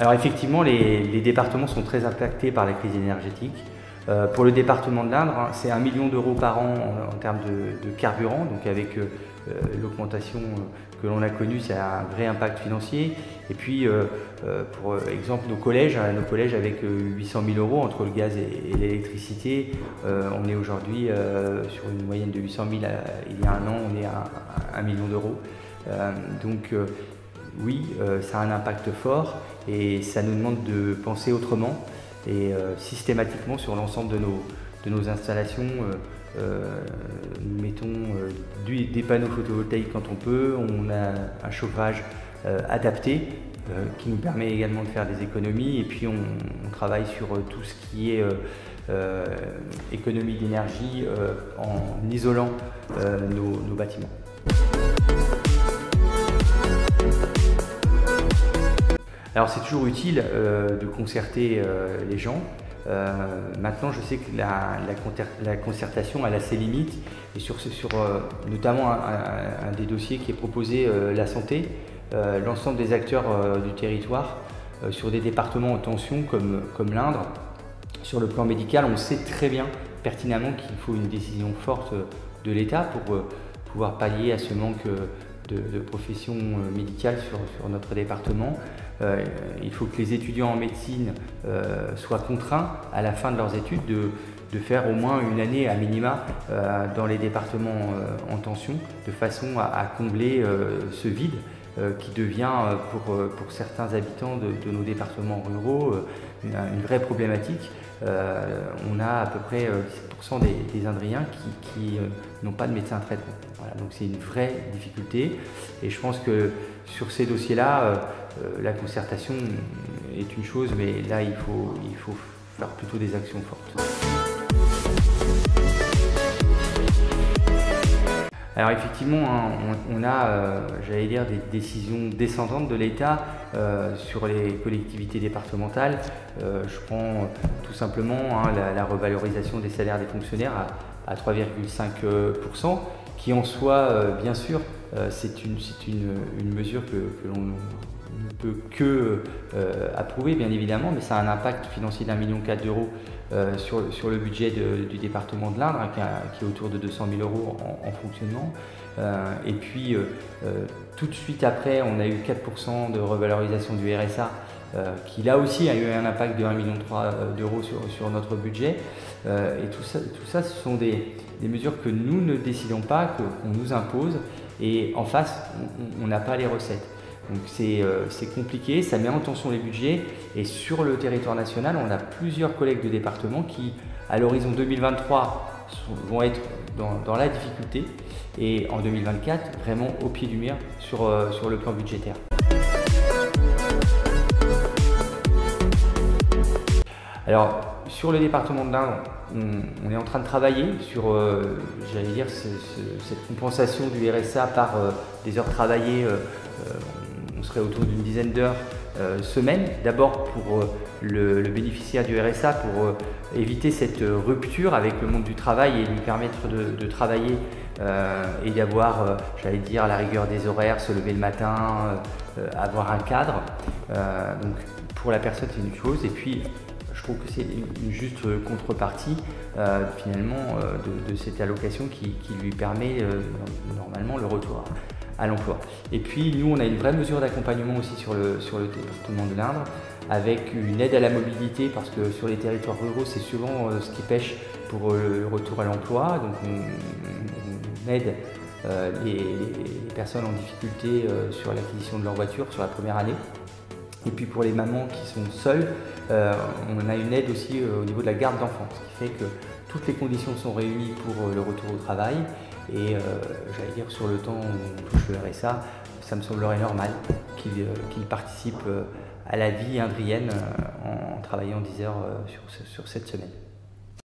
Alors effectivement, les départements sont très impactés par la crise énergétique. Pour le département de l'Indre, c'est 1 million d'euros par an en termes de carburant, donc avec l'augmentation que l'on a connue, c'est un vrai impact financier. Et puis, pour exemple, nos collèges avec 800 000 euros entre le gaz et l'électricité, on est aujourd'hui sur une moyenne de 800 000, il y a un an, on est à 1 million d'euros. Oui, ça a un impact fort et ça nous demande de penser autrement et systématiquement sur l'ensemble de nos installations. Nous mettons des panneaux photovoltaïques quand on peut, on a un chauffage adapté qui nous permet également de faire des économies et puis on travaille sur tout ce qui est économie d'énergie en isolant nos bâtiments. Alors c'est toujours utile de concerter les gens. Maintenant je sais que la concertation elle a ses limites et sur notamment un des dossiers qui est proposé, la santé, l'ensemble des acteurs du territoire sur des départements en tension comme l'Indre, sur le plan médical on sait très bien pertinemment qu'il faut une décision forte de l'État pour pouvoir pallier à ce manque de profession médicale sur notre département. Il faut que les étudiants en médecine soient contraints à la fin de leurs études de faire au moins une année à minima dans les départements en tension, de façon à combler ce vide qui devient pour certains habitants de nos départements ruraux une vraie problématique. On a à peu près 10% des Indriens qui n'ont pas de médecin traitant. Voilà, donc c'est une vraie difficulté et je pense que sur ces dossiers-là, la concertation est une chose, mais là il faut faire plutôt des actions fortes. Alors effectivement, on a, j'allais dire, des décisions descendantes de l'État sur les collectivités départementales. Je prends tout simplement la revalorisation des salaires des fonctionnaires à 3,5%, qui en soi, bien sûr, c'est une mesure que l'on ne peut que approuver, bien évidemment, mais ça a un impact financier d'1,4 million d'euros sur le budget du département de l'Indre, qui est autour de 200 000 euros en fonctionnement. Et puis, tout de suite après, on a eu 4% de revalorisation du RSA, qui là aussi a eu un impact de 1,3 million d'euros sur notre budget. Et tout ça, ce sont des mesures que nous ne décidons pas, qu'on nous impose, et en face, on n'a pas les recettes. Donc c'est compliqué, ça met en tension les budgets, et sur le territoire national, on a plusieurs collègues de département qui, à l'horizon 2023, vont être dans la difficulté, et en 2024, vraiment au pied du mur sur le plan budgétaire. Alors, sur le département de l'Indre, on est en train de travailler sur, j'allais dire, cette compensation du RSA par des heures travaillées. On serait autour d'une dizaine d'heures semaine. D'abord pour le bénéficiaire du RSA, pour éviter cette rupture avec le monde du travail et lui permettre de travailler et d'avoir, j'allais dire, à la rigueur des horaires, se lever le matin, avoir un cadre. Donc pour la personne, c'est une chose. Et puis, je trouve que c'est une juste contrepartie finalement de cette allocation qui lui permet normalement le retour à l'emploi. Et puis nous, on a une vraie mesure d'accompagnement aussi sur le département de l'Indre, avec une aide à la mobilité, parce que sur les territoires ruraux, c'est souvent ce qui pêche pour le retour à l'emploi. Donc on aide les personnes en difficulté sur l'acquisition de leur voiture sur la première année. Et puis pour les mamans qui sont seules, on a une aide aussi au niveau de la garde d'enfants, ce qui fait que toutes les conditions sont réunies pour le retour au travail. Et j'allais dire, sur le temps où on touche le RSA, ça me semblerait normal qu'il participe à la vie indrienne en travaillant 10 heures sur cette semaine.